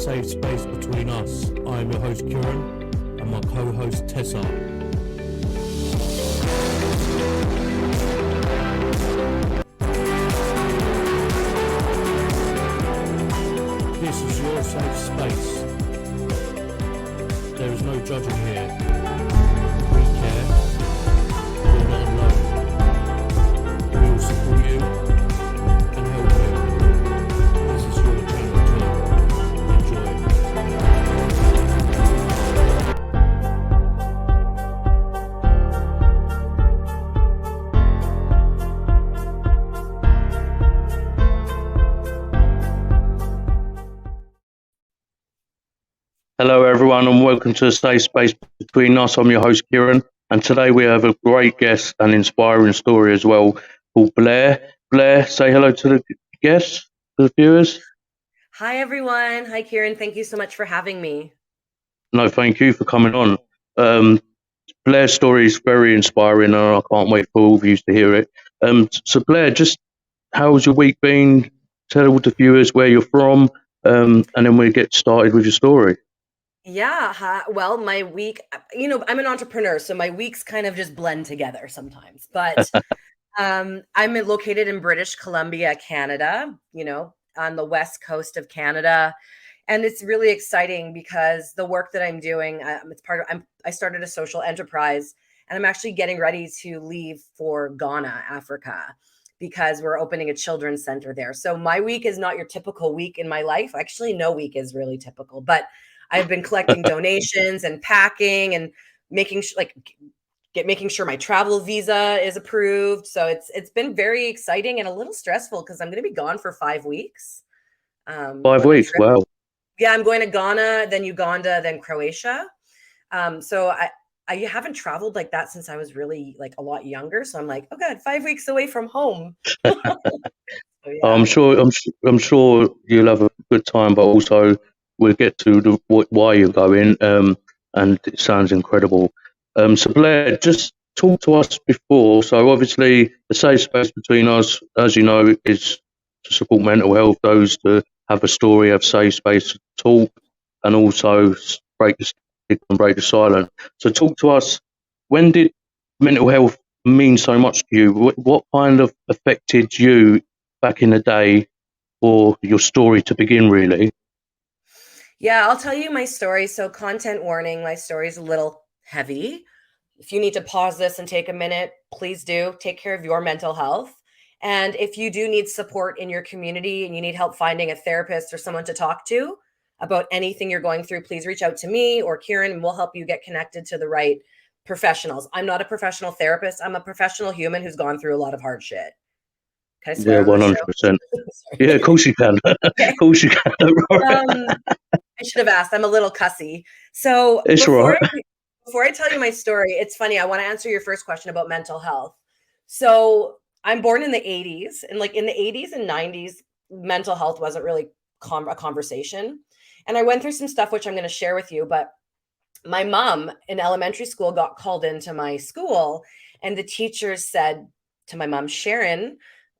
safe space between us. I am your host Kieran and my co-host Tessa. This is your safe space. There is no judging here. We care. You're not alone. We will support you and help you. This is your channel too. Enjoy. Hello everyone and welcome to the Safe Space Between Us. I'm your host Kieran and today we have a great guest and inspiring story as well called Blair. Blair, say hello to the guests, to the viewers. Hi everyone. Hi Kieran. Thank you so much for having me. No, thank you for coming on. Blair's story is very inspiring and I can't wait for all of you to hear it. So Blair, just how's your week been? Tell the viewers where you're from and then we'll get started with your story. Yeah. Well, my week, I'm an entrepreneur, so my weeks kind of just blend together sometimes. But I'm located in British Columbia, Canada, on the west coast of Canada. And it's really exciting because the work that I'm doing, I started a social enterprise and I'm actually getting ready to leave for Ghana, Africa, because we're opening a children's center there. So my week is not your typical week in my life. Actually, no week is really typical, but I've been collecting donations and packing and making sure my travel visa is approved. So it's been very exciting and a little stressful because I'm going to be gone for 5 weeks. 5 weeks, wow. Yeah, I'm going to Ghana, then Uganda, then Croatia. So I haven't traveled like that since I was really like a lot younger. So I'm like, oh God, 5 weeks away from home. So, yeah. I'm sure you'll have a good time, but also we'll get to why you're going. And it sounds incredible. So Blair, just talk to us before. So obviously, the safe space between us, as you know, is to support mental health. Those to have a story, have safe space to talk, and also break the stigma and break the silence. So talk to us. When did mental health mean so much to you? What kind of affected you back in the day, or your story to begin, really? Yeah, I'll tell you my story. So content warning, my story is a little heavy. If you need to pause this and take a minute, please do. Take care of your mental health. And if you do need support in your community and you need help finding a therapist or someone to talk to about anything you're going through, please reach out to me or Kieran and we'll help you get connected to the right professionals. I'm not a professional therapist. I'm a professional human who's gone through a lot of hard shit. Can I swear on this show? 100%. Yeah, of course you can. Of course you can. I should have asked. I'm a little cussy. So It's before right. before I tell you my story, it's funny. I want to answer your first question about mental health. So I'm born in the 80s, and like in the 80s and 90s, mental health wasn't really a conversation. And I went through some stuff which I'm going to share with you. But my mom in elementary school got called into my school, and the teachers said to my mom, Sharon,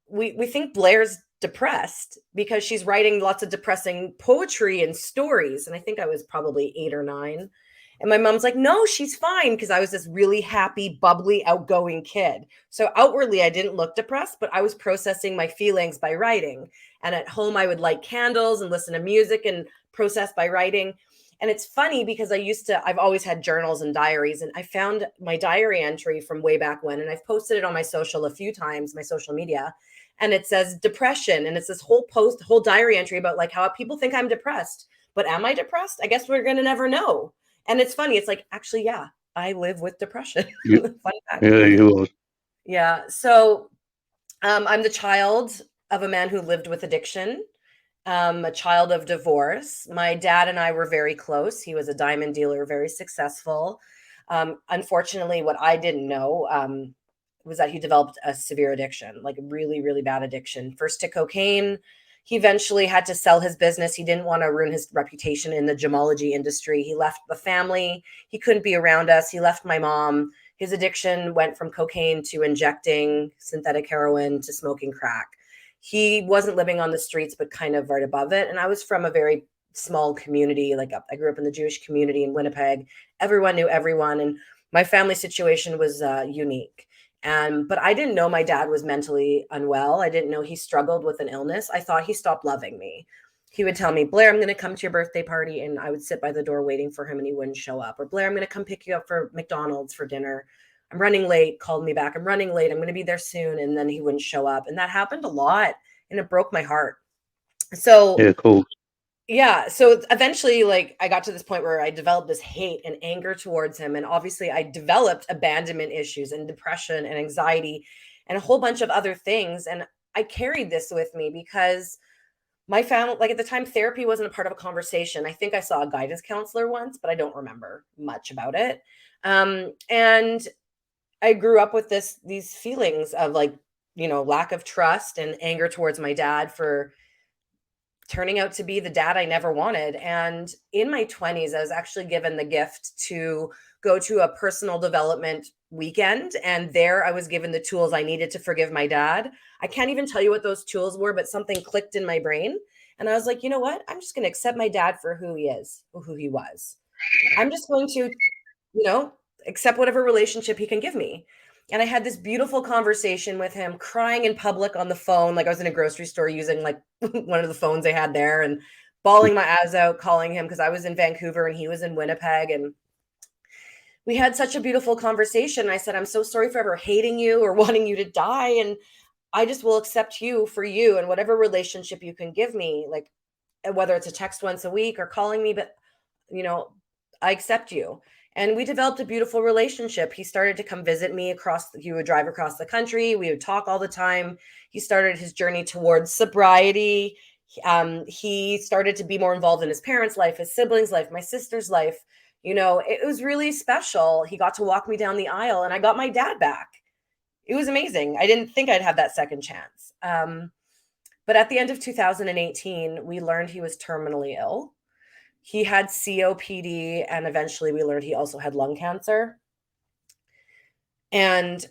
we think Blair's depressed because she's writing lots of depressing poetry and stories. And I think I was probably 8 or 9. And my mom's like, no, she's fine. Because I was this really happy, bubbly, outgoing kid. So outwardly, I didn't look depressed, but I was processing my feelings by writing. And at home, I would light candles and listen to music and process by writing. And it's funny because I've always had journals and diaries. And I found my diary entry from way back when. And I've posted it on my social a few times, my social media. And it says depression. And it's this whole diary entry about like how people think I'm depressed. But am I depressed? I guess we're going to never know. And it's funny. It's like, actually, yeah, I live with depression. Fun fact. Yeah, you are. Yeah. So I'm the child of a man who lived with addiction, a child of divorce. My dad and I were very close. He was a diamond dealer, very successful. Unfortunately, what I didn't know was that he developed a severe addiction, like a really, really bad addiction. First to cocaine. He eventually had to sell his business. He didn't want to ruin his reputation in the gemology industry. He left the family. He couldn't be around us. He left my mom. His addiction went from cocaine to injecting synthetic heroin to smoking crack. He wasn't living on the streets, but kind of right above it. And I was from a very small community. Like I grew up in the Jewish community in Winnipeg. Everyone knew everyone, and my family situation was unique. But I didn't know my dad was mentally unwell. I didn't know he struggled with an illness. I thought he stopped loving me. He would tell me, Blair, I'm going to come to your birthday party. And I would sit by the door waiting for him and he wouldn't show up. Or Blair, I'm going to come pick you up for McDonald's for dinner. I'm running late, called me back. I'm running late. I'm going to be there soon. And then he wouldn't show up. And that happened a lot. And it broke my heart. So Yeah, cool. yeah. So eventually, like, I got to this point where I developed this hate and anger towards him. And obviously, I developed abandonment issues and depression and anxiety and a whole bunch of other things. And I carried this with me because my family, like at the time, therapy wasn't a part of a conversation. I think I saw a guidance counselor once, but I don't remember much about it. And I grew up with these feelings of like, lack of trust and anger towards my dad for turning out to be the dad I never wanted. And in my 20s, I was actually given the gift to go to a personal development weekend. And there I was given the tools I needed to forgive my dad. I can't even tell you what those tools were, but something clicked in my brain. And I was like, you know what? I'm just going to accept my dad for who he is, who he was. I'm just going to, accept whatever relationship he can give me. And I had this beautiful conversation with him, crying in public on the phone. Like I was in a grocery store using like one of the phones they had there and bawling my eyes out, calling him because I was in Vancouver and he was in Winnipeg. And we had such a beautiful conversation. I said, I'm so sorry for ever hating you or wanting you to die. And I just will accept you for you and whatever relationship you can give me, like whether it's a text once a week or calling me, but I accept you. And we developed a beautiful relationship. He started to come visit me he would drive across the country. We would talk all the time. He started his journey towards sobriety. He started to be more involved in his parents' life, his siblings' life, my sister's life. It was really special. He got to walk me down the aisle and I got my dad back. It was amazing. I didn't think I'd have that second chance. But at the end of 2018, we learned he was terminally ill. He had COPD, and eventually we learned he also had lung cancer. And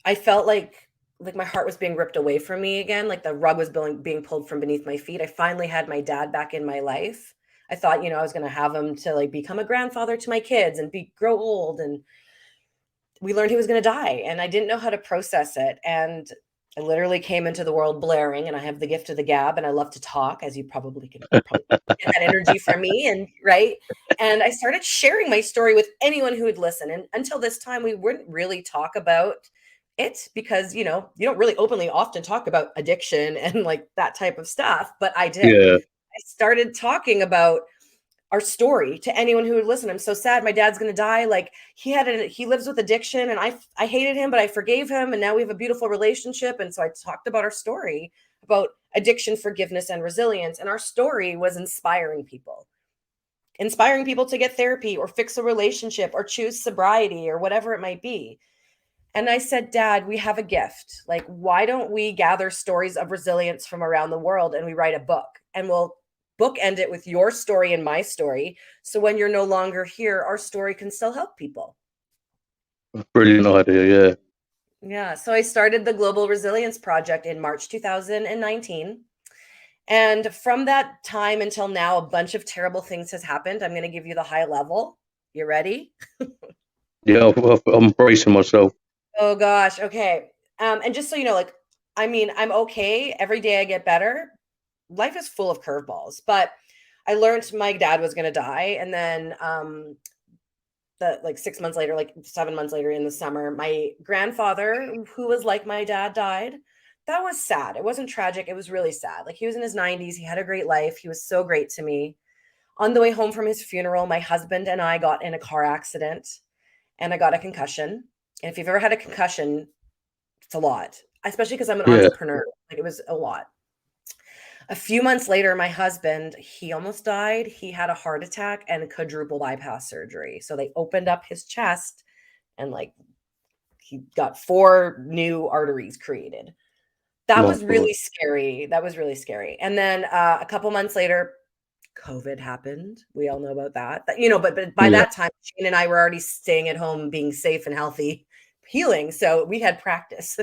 I felt like my heart was being ripped away from me again, like the rug was being pulled from beneath my feet. I finally had my dad back in my life. I thought, I was going to have him to like become a grandfather to my kids and grow old. And we learned he was going to die, and I didn't know how to process it. And I literally came into the world blaring, and I have the gift of the gab, and I love to talk, as you probably get that energy from me. And right. And I started sharing my story with anyone who would listen. And until this time, we wouldn't really talk about it because, you don't really openly often talk about addiction and like that type of stuff. But I did. Yeah. I started talking about our story to anyone who would listen. I'm so sad. My dad's going to die. Like he lives with addiction and I hated him, but I forgave him. And now we have a beautiful relationship. And so I talked about our story about addiction, forgiveness, and resilience. And our story was inspiring people to get therapy or fix a relationship or choose sobriety or whatever it might be. And I said, Dad, we have a gift. Like, why don't we gather stories of resilience from around the world and we write a book, and we'll bookend it with your story and my story. So when you're no longer here, our story can still help people. Brilliant idea. Yeah. Yeah. So I started the Global Resilience Project in March 2019. And from that time until now, a bunch of terrible things has happened. I'm going to give you the high level. You ready? Yeah, I'm bracing myself. Oh gosh. Okay. And just so you know, I'm okay. Every day I get better. Life is full of curveballs, but I learned my dad was going to die. And then, 6 months later, like 7 months later in the summer, my grandfather, who was like my dad, died. That was sad. It wasn't tragic. It was really sad. Like he was in his 90s. He had a great life. He was so great to me. On the way home from his funeral, my husband and I got in a car accident and I got a concussion. And if you've ever had a concussion, it's a lot, especially because I'm an entrepreneur. Like it was a lot. A few months later, my husband, he almost died. He had a heart attack and quadruple bypass surgery. So they opened up his chest and he got 4 new arteries created. That was really scary. And then a couple months later, COVID happened. We all know about that. But by that time, Shane and I were already staying at home, being safe and healthy, healing. So we had practice.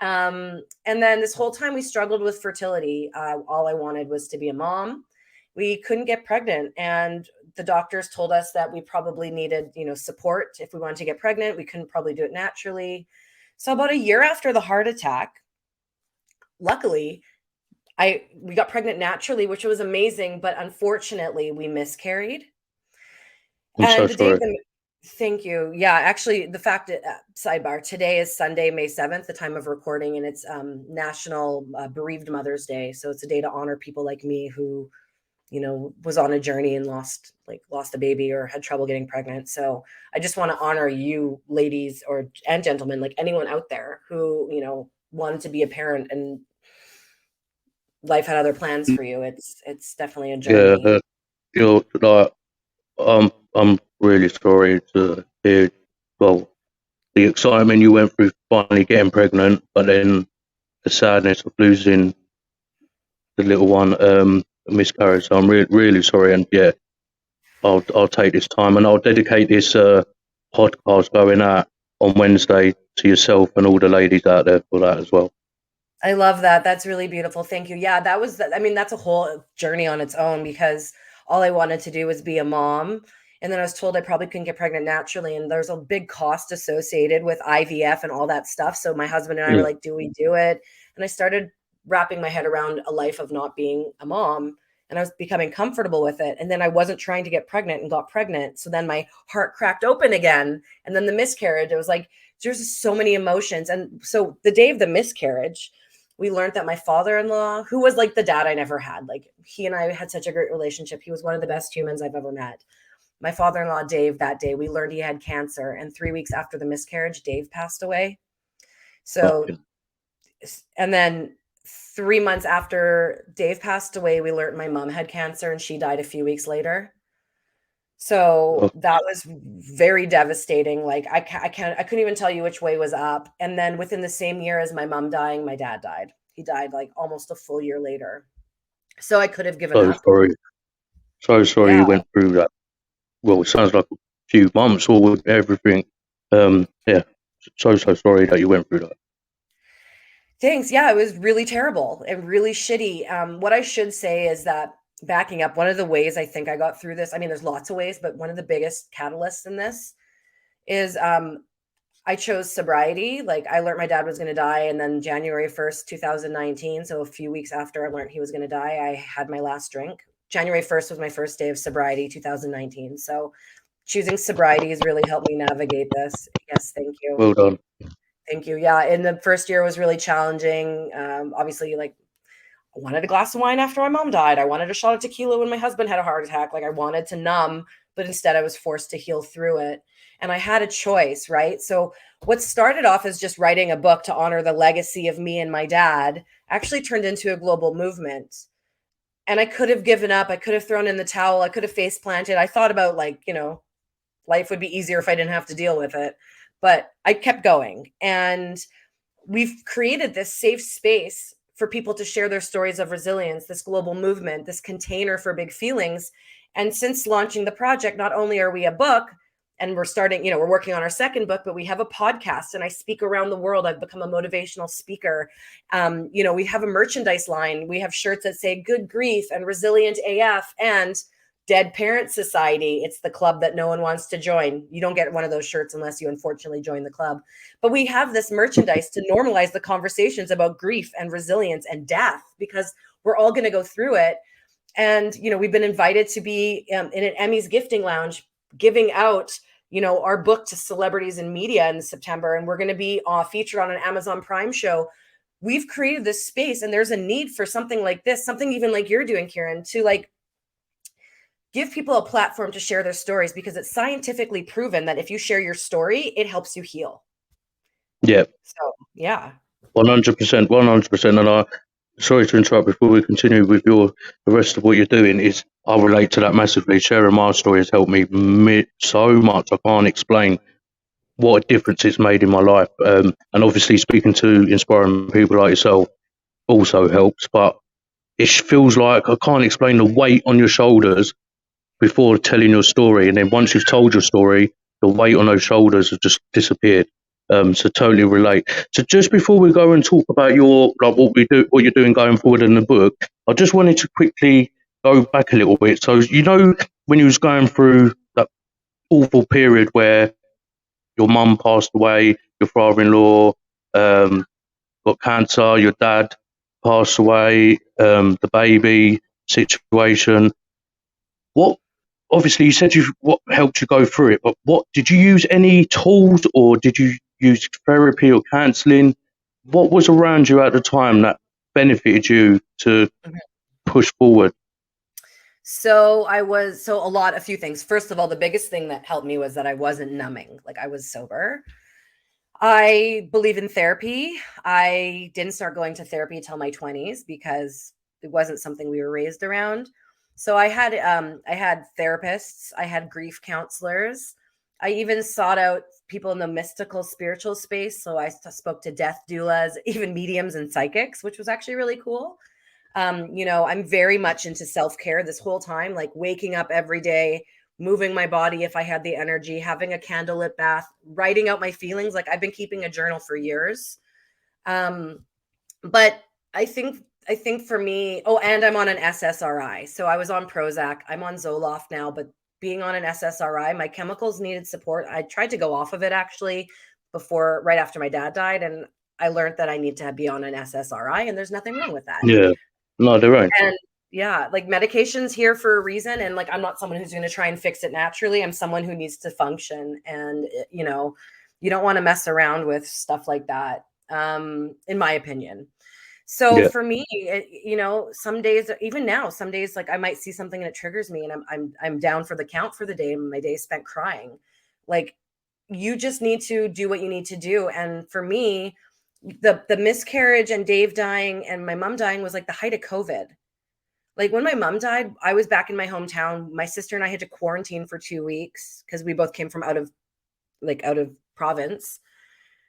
And then this whole time we struggled with fertility. All I wanted was to be a mom. we couldn't get pregnant. And the doctors told us that we probably needed, support if we wanted to get pregnant. We couldn't probably do it naturally. So about a year after the heart attack, luckily, we got pregnant naturally, which was amazing, but unfortunately we miscarried. I'm so And the day of sorry. the Thank you. Yeah, actually, the fact that sidebar, today is Sunday, May 7th, the time of recording, and it's National Bereaved Mother's Day. So it's a day to honor people like me who, was on a journey and lost a baby or had trouble getting pregnant. So I just want to honor you ladies and gentlemen, like anyone out there who, wanted to be a parent and life had other plans for you. It's definitely a Yeah, journey. you're like, I'm really sorry to hear. Well, the excitement you went through finally getting pregnant, but then the sadness of losing the little one, a miscarriage. So I'm really sorry, and yeah, I'll take this time and I'll dedicate this podcast going out on Wednesday to yourself and all the ladies out there for that as well. I love that. That's really beautiful. Thank you. Yeah, that's a whole journey on its own, because all I wanted to do was be a mom. And then I was told I probably couldn't get pregnant naturally. And there's a big cost associated with IVF and all that stuff. So my husband and I were Yeah. like, do we do it? And I started wrapping my head around a life of not being a mom. And I was becoming comfortable with it. And then I wasn't trying to get pregnant and got pregnant. So then my heart cracked open again. And then the miscarriage, it was like, there's just so many emotions. And so the day of the miscarriage, we learned that my father-in-law, who was like the dad I never had, like he and I had such a great relationship. He was one of the best humans I've ever met. My father-in-law, Dave, that day, we learned he had cancer. And 3 weeks after the miscarriage, Dave passed away. So, and then 3 months after Dave passed away, we learned my mom had cancer and she died a few weeks later. So that was very devastating. Like I couldn't even tell you which way was up. And then within the same year as my mom dying, my dad died. He died like almost a full year later. So I could have given So up. sorry. So sorry Yeah. you went through that. Well, it sounds like a few months or with everything. Yeah. So sorry that you went through that. Thanks. Yeah, it was really terrible and really shitty. What I should say is that, backing up, one of the ways I think I got through this, I mean, there's lots of ways, but one of the biggest catalysts in this is I chose sobriety. Like I learned my dad was going to die. And then January 1st, 2019. So a few weeks after I learned he was going to die, I had my last drink. January 1st was my first day of sobriety, 2019. So choosing sobriety has really helped me navigate this. Yes. Thank you. Well done. Thank you. Yeah. And the first year was really challenging. Obviously, like I wanted a glass of wine after my mom died. I wanted a shot of tequila when my husband had a heart attack. Like I wanted to numb, but instead I was forced to heal through it. And I had a choice, right? So what started off as just writing a book to honor the legacy of me and my dad actually turned into a global movement. And I could have given up. I could have thrown in the towel. I could have face planted. I thought about life would be easier if I didn't have to deal with it. But I kept going. And we've created this safe space for people to share their stories of resilience, this global movement, this container for big feelings. And since launching the project, not only are we a book, and we're working on our second book, but we have a podcast and I speak around the world. I've become a motivational speaker. We have a merchandise line. We have shirts that say good grief and resilient AF and Dead Parent Society. It's the club that no one wants to join. You don't get one of those shirts unless you unfortunately join the club. But we have this merchandise to normalize the conversations about grief and resilience and death, because we're all going to go through it. And, we've been invited to be in an Emmys gifting lounge, giving out, our book to celebrities and media in September. And we're going to be featured on an Amazon Prime show. We've created this space, and there's a need for something like this, something even like you're doing, Kieran, to give people a platform to share their stories, because it's scientifically proven that if you share your story, it helps you heal. Yeah. So, yeah. 100%. And sorry to interrupt before we continue with the rest of what you're doing. I relate to that massively. Sharing my story has helped me so much. I can't explain what a difference it's made in my life. And obviously speaking to inspiring people like yourself also helps, but it feels like I can't explain the weight on your shoulders before telling your story, and then once you've told your story, the weight on those shoulders has just disappeared. So totally relate. So just before we go and talk about what you're doing going forward in the book, I just wanted to quickly go back a little bit. So when you was going through that awful period where your mum passed away, your father-in-law got cancer, your dad passed away, the baby situation. What obviously you said what helped you go through it, but what did you use any tools or did you use therapy or counselling? What was around you at the time that benefited you to push forward? So a few things. First of all, the biggest thing that helped me was that I wasn't numbing. Like, I was sober. I believe in therapy. I didn't start going to therapy till my 20s because it wasn't something we were raised around. So I had therapists, I had grief counselors. I even sought out people in the mystical spiritual space. So I spoke to death doulas, even mediums and psychics, which was actually really cool. I'm very much into self-care this whole time, like waking up every day, moving my body if I had the energy, having a candlelit bath, writing out my feelings. Like, I've been keeping a journal for years. But I think for me, and I'm on an SSRI. So I was on Prozac. I'm on Zoloft now, but being on an SSRI, my chemicals needed support. I tried to go off of it actually right after my dad died. And I learned that I need to be on an SSRI, and there's nothing wrong with that. Yeah, no, they're right. And yeah, like, medication's here for a reason. And like, I'm not someone who's going to try and fix it naturally. I'm someone who needs to function. And, you don't want to mess around with stuff like that, in my opinion. So for me, some days, even now, some days, like, I might see something and it triggers me, and I'm down for the count for the day. And my day is spent crying. Like, you just need to do what you need to do. And for me, the miscarriage and Dave dying and my mom dying was like the height of COVID. Like, when my mom died, I was back in my hometown. My sister and I had to quarantine for 2 weeks because we both came from out of province.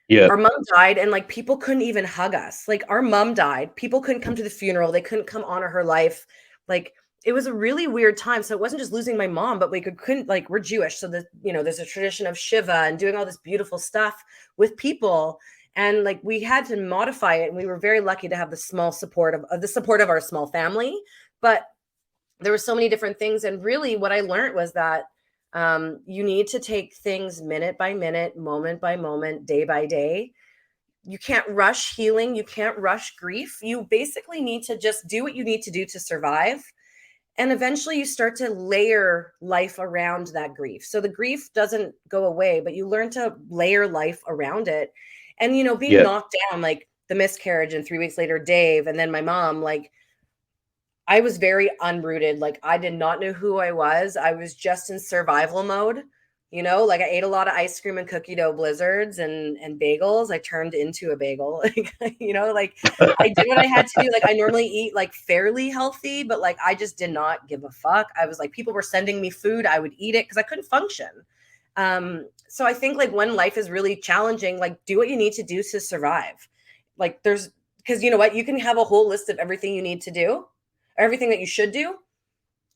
Yeah, Our mom died, and like, people couldn't even hug us. Like, our mom died. People couldn't come to the funeral. They couldn't come honor her life. Like, it was a really weird time. So it wasn't just losing my mom, but couldn't, like, we're Jewish. So there's a tradition of Shiva and doing all this beautiful stuff with people. And like, we had to modify it. And we were very lucky to have the small support of our small family. But there were so many different things. And really what I learned was that you need to take things minute by minute, moment by moment, day by day. You can't rush healing. You can't rush grief. You basically need to just do what you need to do to survive. And eventually you start to layer life around that grief. So the grief doesn't go away, but you learn to layer life around it. And, being knocked down, like the miscarriage, and 3 weeks later, Dave, and then my mom, like, I was very unrooted. Like, I did not know who I was. I was just in survival mode. Like, I ate a lot of ice cream and cookie dough blizzards and bagels. I turned into a bagel. Like, I did what I had to do. Like, I normally eat like fairly healthy, but like, I just did not give a fuck. I was like, people were sending me food, I would eat it because I couldn't function. So I think, like, when life is really challenging, like, do what you need to do to survive. Like, because you know what, you can have a whole list of everything you need to do, everything that you should do,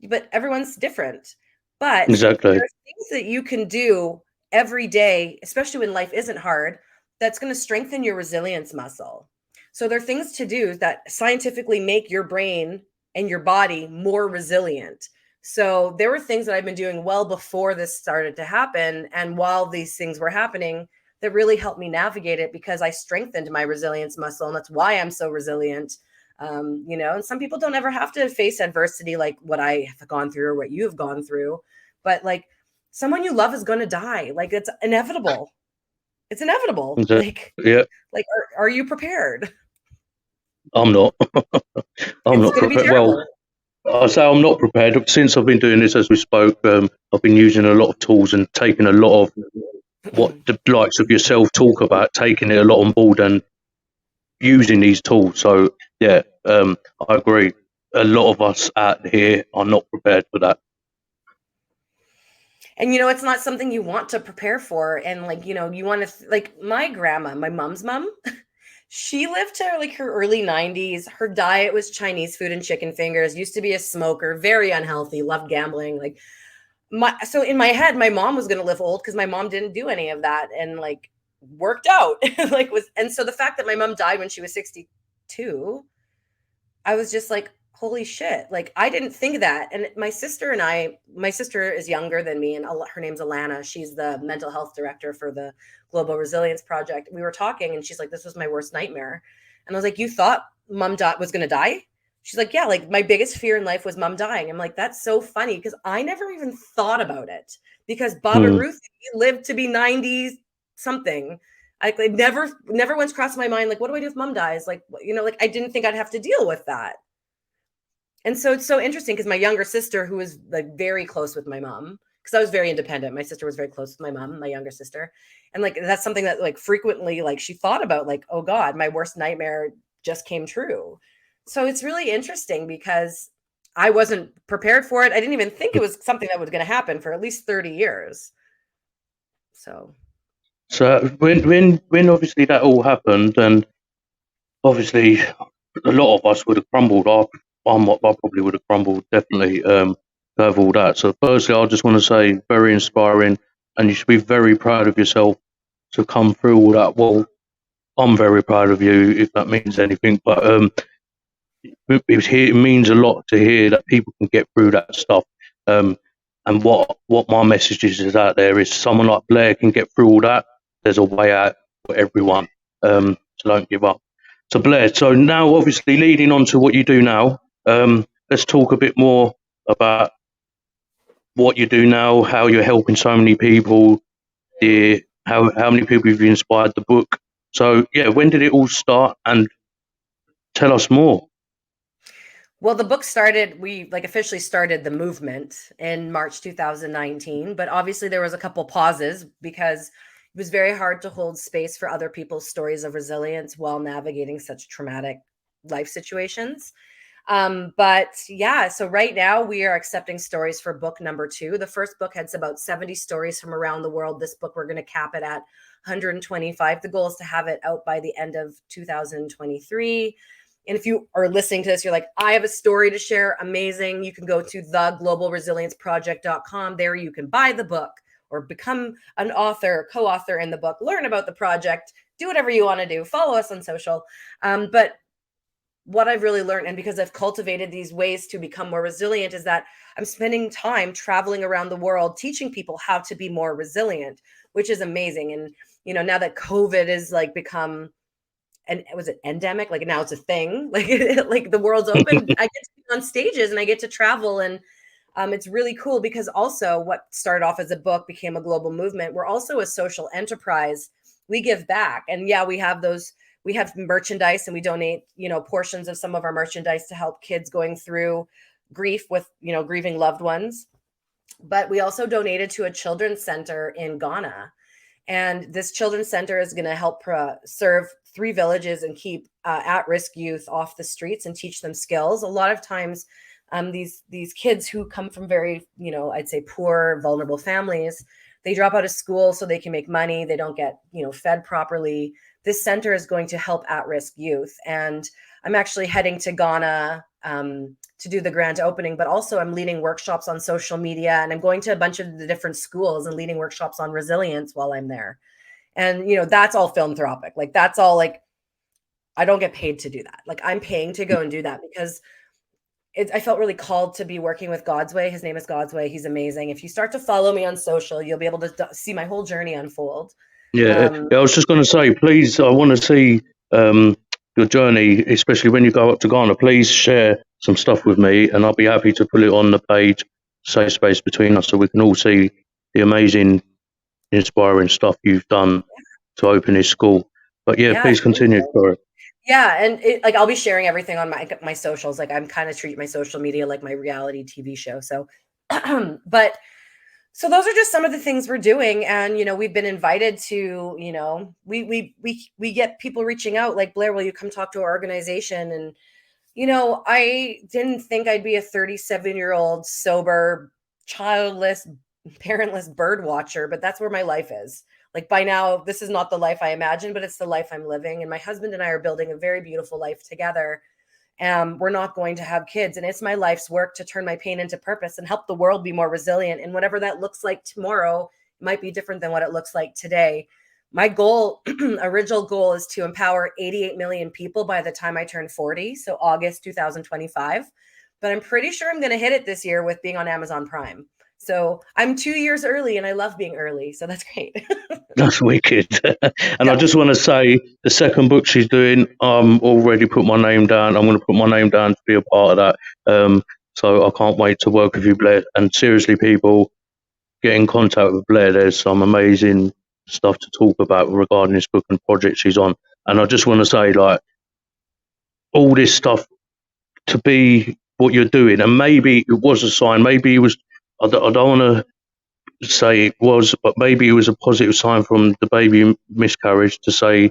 but everyone's different. But exactly. there are things that you can do every day, especially when life isn't hard, that's going to strengthen your resilience muscle. So there are things to do that scientifically make your brain and your body more resilient. So there were things that I've been doing well before this started to happen, and while these things were happening, that really helped me navigate it, because I strengthened my resilience muscle, and that's why I'm so resilient. And some people don't ever have to face adversity like what I have gone through or what you have gone through, but like, someone you love is going to die. Like, it's inevitable. It's inevitable. Yeah. Like, are you prepared? I'm not. I'm not It's going to be prepared. terrible. Well, I say I'm not prepared. Since I've been doing this, as we spoke, I've been using a lot of tools and taking a lot of what the likes of yourself talk about, taking it a lot on board and using these tools. So yeah, I agree. A lot of us out here are not prepared for that. And it's not something you want to prepare for. And like, you want to, like, my grandma, my mom's mom, she lived to like her early 90s. Her diet was Chinese food and chicken fingers, used to be a smoker, very unhealthy, loved gambling. Like, so in my head, my mom was going to live old because my mom didn't do any of that, and like, worked out. And so the fact that my mom died when she was 62, I was just like, holy shit, like I didn't think of that. And my sister is younger than me, and her name's Alana. She's the mental health director for the Global Resilience Project. We were talking and she's like, this was my worst nightmare. And I was like, you thought mom was going to die? She's like, yeah, like my biggest fear in life was mom dying. I'm like, that's so funny, because I never even thought about it, because Baba Ruth lived to be 90 something. I like, never once crossed my mind, like, what do I do if mom dies? Like, like I didn't think I'd have to deal with that. And so it's so interesting, because my younger sister, who was like very close with my mom, because I was very independent. My sister was very close with my mom, my younger sister. And like, that's something that like frequently, like she thought about, like, oh God, my worst nightmare just came true. So it's really interesting, because I wasn't prepared for it. I didn't even think it was something that was going to happen for at least 30 years. So when obviously that all happened, and obviously a lot of us would have crumbled. I probably would have crumbled, definitely, to have all that. So firstly, I just want to say, very inspiring, and you should be very proud of yourself to come through all that. Well, I'm very proud of you, if that means anything. But it means a lot to hear that people can get through that stuff. And what my message is out there is, someone like Blair can get through all that. There's a way out for everyone. So don't give up. So Blair, so now obviously leading on to what you do now, let's talk a bit more about what you do now, how you're helping so many people, how many people have you inspired, the book. So yeah, when did it all start, and tell us more. Well, the book started, we like officially started the movement in March 2019, but obviously there was a couple pauses, because it was very hard to hold space for other people's stories of resilience while navigating such traumatic life situations. But yeah, so right now we are accepting stories for book number 2. The first book had about 70 stories from around the world. This book, we're going to cap it at 125. The goal is to have it out by the end of 2023. And if you are listening to this, you're like, I have a story to share. Amazing. You can go to theglobalresilienceproject.com. There you can buy the book or become an author, co-author in the book, learn about the project, do whatever you want to do. Follow us on social. But what I've really learned, and because I've cultivated these ways to become more resilient, is that I'm spending time traveling around the world, teaching people how to be more resilient, which is amazing. And, now that COVID is like become, and was it endemic? Like now it's a thing, like the world's open. I get to be on stages and I get to travel, and it's really cool, because also what started off as a book became a global movement. We're also a social enterprise. We give back, and yeah, we have merchandise, and we donate, portions of some of our merchandise to help kids going through grief with, grieving loved ones. But we also donated to a children's center in Ghana. And this children's center is going to help serve 3 villages and keep at-risk youth off the streets and teach them skills. A lot of times, these kids who come from very, I'd say poor, vulnerable families, they drop out of school so they can make money. They don't get, fed properly. This center is going to help at-risk youth. And I'm actually heading to Ghana to do the grand opening, but also I'm leading workshops on social media, and I'm going to a bunch of the different schools and leading workshops on resilience while I'm there. And, that's all philanthropic. Like, that's all, like, I don't get paid to do that. Like, I'm paying to go and do that because I felt really called to be working with God's Way. His name is God's Way. He's amazing. If you start to follow me on social, you'll be able to see my whole journey unfold. Yeah, I was just going to say, please, I want to see your journey, especially when you go up to Ghana. Please share some stuff with me, and I'll be happy to put it on the page, Safe Space Between Us, so we can all see the amazing, inspiring stuff you've done to open this school. But yeah, please continue. Sorry. Yeah, and I'll be sharing everything on my socials. Like, I'm kind of treat my social media like my reality TV show. So, but. So those are just some of the things we're doing. And, we've been invited to, we get people reaching out like, Blair, will you come talk to our organization? And, I didn't think I'd be a 37-year-old sober, childless, parentless bird watcher, but that's where my life is. Like, by now, this is not the life I imagined, but it's the life I'm living. And my husband and I are building a very beautiful life together. We're not going to have kids. And it's my life's work to turn my pain into purpose and help the world be more resilient. And whatever that looks like tomorrow might be different than what it looks like today. my goal, original goal, is to empower 88 million people by the time I turn 40. So August 2025. But I'm pretty sure I'm going to hit it this year with being on Amazon Prime. So I'm 2 years early, and I love being early. So that's great. That's wicked. And I Yeah. just want to say the second book she's doing, already put my name down. I'm going to put my name down to be a part of that. So I can't wait to work with you, Blair. And seriously, people, get in contact with Blair. There's some amazing stuff to talk about regarding this book and project she's on. And I just want to say, like, all this stuff to be what you're doing, and maybe it was a sign. Maybe it was. I don't want to say it was, but maybe it was a positive sign from the baby miscarriage to say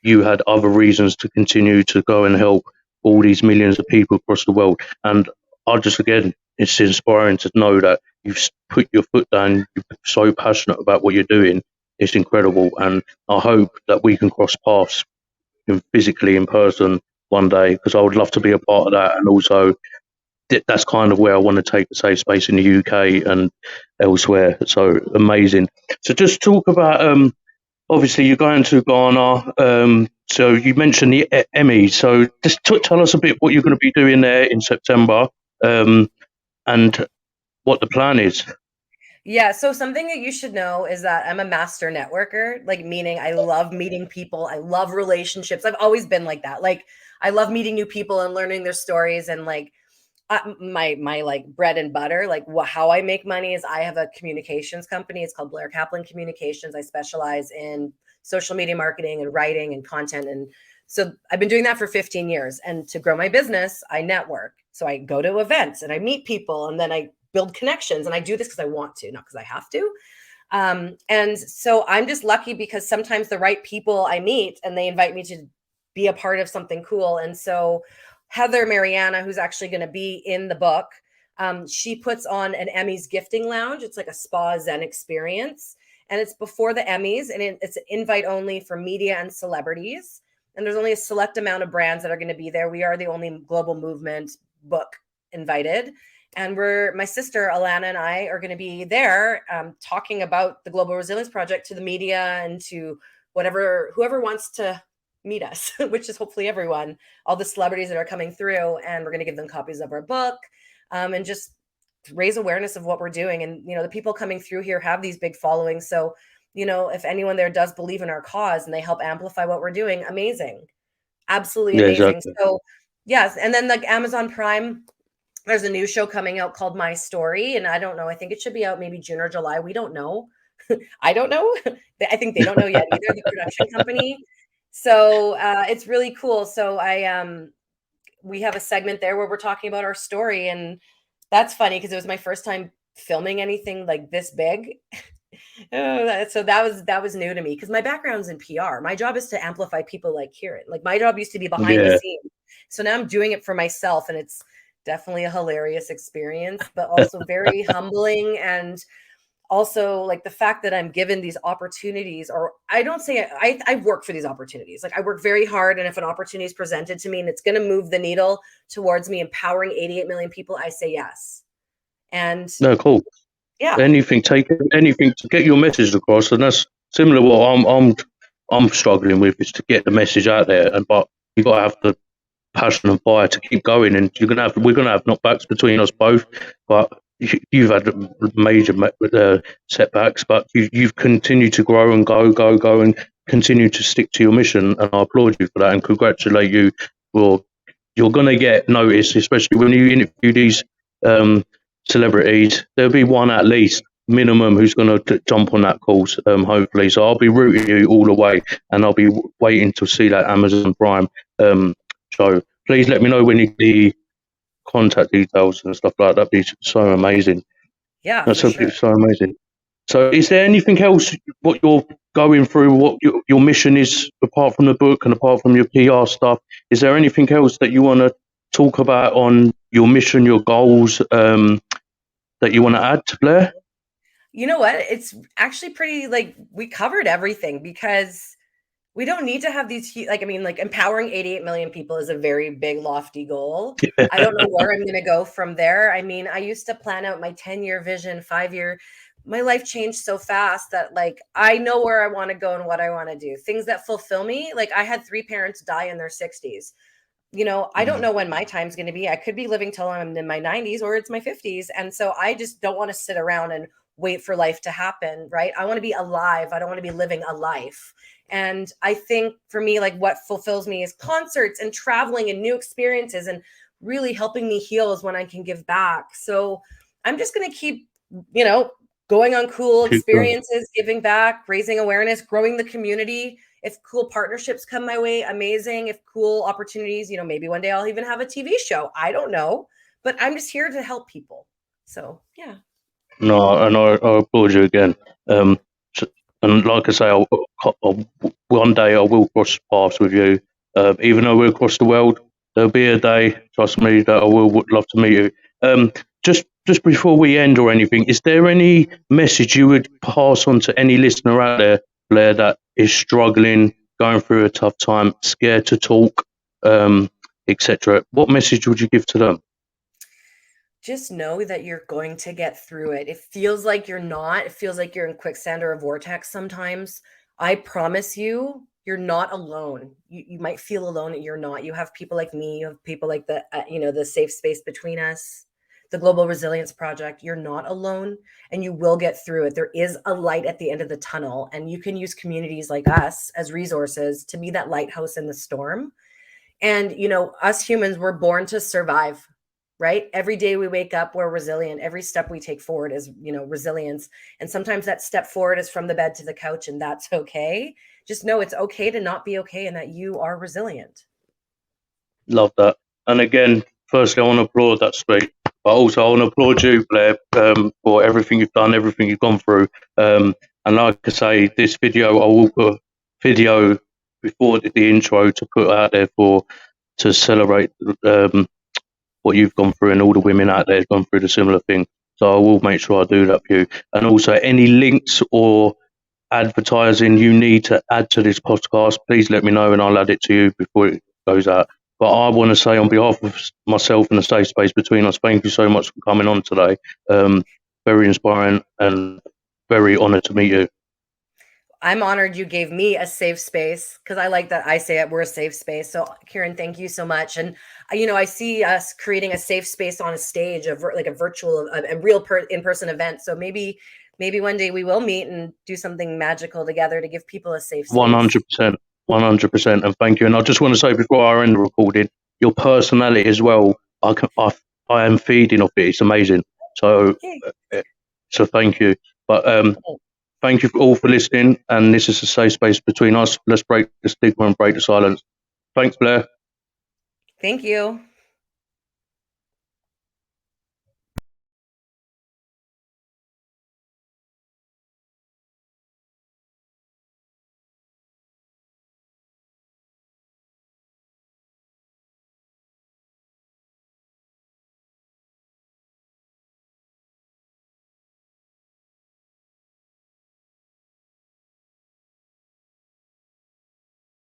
you had other reasons to continue to go and help all these millions of people across the world. And I just, again, it's inspiring to know that you've put your foot down, you're so passionate about what you're doing. It's incredible. And I hope that we can cross paths physically in person one day, because I would love to be a part of that. And also, that's kind of where I want to take the safe space in the UK and elsewhere. So amazing. So just talk about, obviously you're going to Ghana. So you mentioned the Emmys. So just tell us a bit what you're going to be doing there in September, and what the plan is. Yeah, so something that you should know is that I'm a master networker, like meaning I love meeting people. I love relationships. I've always been like that. Like I love meeting new people and learning their stories, and like my like bread and butter, like how I make money is I have a communications company. It's called Blair Communications. I specialize in social media marketing and writing and content. And so I've been doing that for 15 years. And to grow my business, I network. So I go to events and I meet people, and then I build connections. And I do this because I want to, not because I have to. And so I'm just lucky because sometimes the right people I meet and they invite me to be a part of something cool. And so Heather Mariana, who's actually going to be in the book, she puts on an Emmys gifting lounge. It's like a spa Zen experience. And it's before the Emmys, and it's invite only for media and celebrities. And there's only a select amount of brands that are going to be there. We are the only global movement book invited. And my sister, Alana, and I are going to be there talking about the Global Resilience Project to the media and to whoever wants to meet us, which is hopefully everyone, all the celebrities that are coming through. And we're going to give them copies of our book, and just raise awareness of what we're doing. And, the people coming through here have these big followings. So, if anyone there does believe in our cause and they help amplify what we're doing, amazing. Absolutely Yeah, amazing. exactly. So yes. And then like Amazon Prime, there's a new show coming out called My Story. And I don't know, I think it should be out maybe June or July. We don't know. I don't know. I think they don't know yet either, the production company. So it's really cool. So we have a segment there where we're talking about our story, and that's funny because it was my first time filming anything like this big. So that was new to me because my background's in PR. My job is to amplify people like Kieran. Like my job used to be behind the scenes. So now I'm doing it for myself, and it's definitely a hilarious experience, but also very humbling. And also like the fact that I'm given these opportunities, or I don't say I work for these opportunities. Like I work very hard. And if an opportunity is presented to me and it's going to move the needle towards me empowering 88 million people, I say yes. And No, cool. yeah, Anything to get your message across, and that's similar to what I'm struggling with, is to get the message out there. But you got to have the passion and fire to keep going, and we're gonna have knockbacks between us both. But you've had major setbacks, but you've continued to grow and go, and continue to stick to your mission. And I applaud you for that and congratulate you. For you're gonna get noticed, especially when you interview these celebrities. There'll be one at least minimum who's going to jump on that course, hopefully. So I'll be rooting you all the way, and I'll be waiting to see that Amazon Prime show. Please let me know when you get the contact details and stuff like that. That'd be so amazing. yeah, That's for sure. so amazing. So is there anything else what you're going through, what your mission is, apart from the book and apart from your PR stuff? Is there anything else that you want to talk about on your mission, your goals, that you want to add to Blair? You know what? It's actually pretty like we covered everything because we don't need to have these empowering 88 million people is a very big, lofty goal. I don't know where I'm going to go from there. I mean, I used to plan out my 10-year vision, 5-year my life changed so fast that like I know where I want to go and what I want to do. Things that fulfill me. Like I had 3 parents die in their 60s. I don't know when my time's going to be. I could be living till I'm in my 90s or it's my 50s. And so I just don't want to sit around and wait for life to happen, right? I want to be alive. I don't want to be living a life. And I think for me, like what fulfills me is concerts and traveling and new experiences, and really helping me heal is when I can give back. So I'm just going to keep, going on cool Keep going. experiences, giving back, raising awareness, growing the community. If cool partnerships come my way, amazing. If cool opportunities, maybe one day I'll even have a TV show. I don't know, but I'm just here to help people. So, yeah. No, and I applaud you again. So- and like I say, one day I will cross paths with you. Even though we're across the world, there'll be a day, trust me, that I would love to meet you. Just before we end or anything, is there any message you would pass on to any listener out there, Blair, that is struggling, going through a tough time, scared to talk, etc.? What message would you give to them? Just know that you're going to get through it. It feels like you're not. It feels like you're in quicksand or a vortex sometimes. I promise you, you're not alone. You might feel alone, and you're not. You have people like me. You have people like the Safe Space Between Us, the Global Resilience Project. You're not alone, and you will get through it. There is a light at the end of the tunnel, and you can use communities like us as resources to be that lighthouse in the storm. And, us humans were born to survive, right? Every day we wake up, we're resilient. Every step we take forward is, resilience. And sometimes that step forward is from the bed to the couch, and that's okay. Just know it's okay to not be okay, and that you are resilient. Love that. And again, firstly, I want to applaud that speech, but also I want to applaud you, Blair, for everything you've done, everything you've gone through. And like I say, this video, I will put a video before the intro to put out there to celebrate what you've gone through, and all the women out there have gone through the similar thing. So I will make sure I do that for you. And also, any links or advertising you need to add to this podcast, please let me know and I'll add it to you before it goes out. But I want to say, on behalf of myself and the Safe Space Between Us, thank you so much for coming on today. Very inspiring and very honoured to meet you. I'm honored you gave me a safe space, because I like that I say it, we're a safe space. So Kieran, thank you so much. And I see us creating a safe space on a stage of like a virtual, a real in-person event. So maybe one day we will meet and do something magical together to give people a safe space. 100%, 100%. And thank you. And I just want to say, before I end the recording, your personality as well, I am feeding off it. It's amazing. So, so thank you. But thank you all for listening. And this is a Safe Space Between Us. Let's break the stigma and break the silence. Thanks, Blair. Thank you.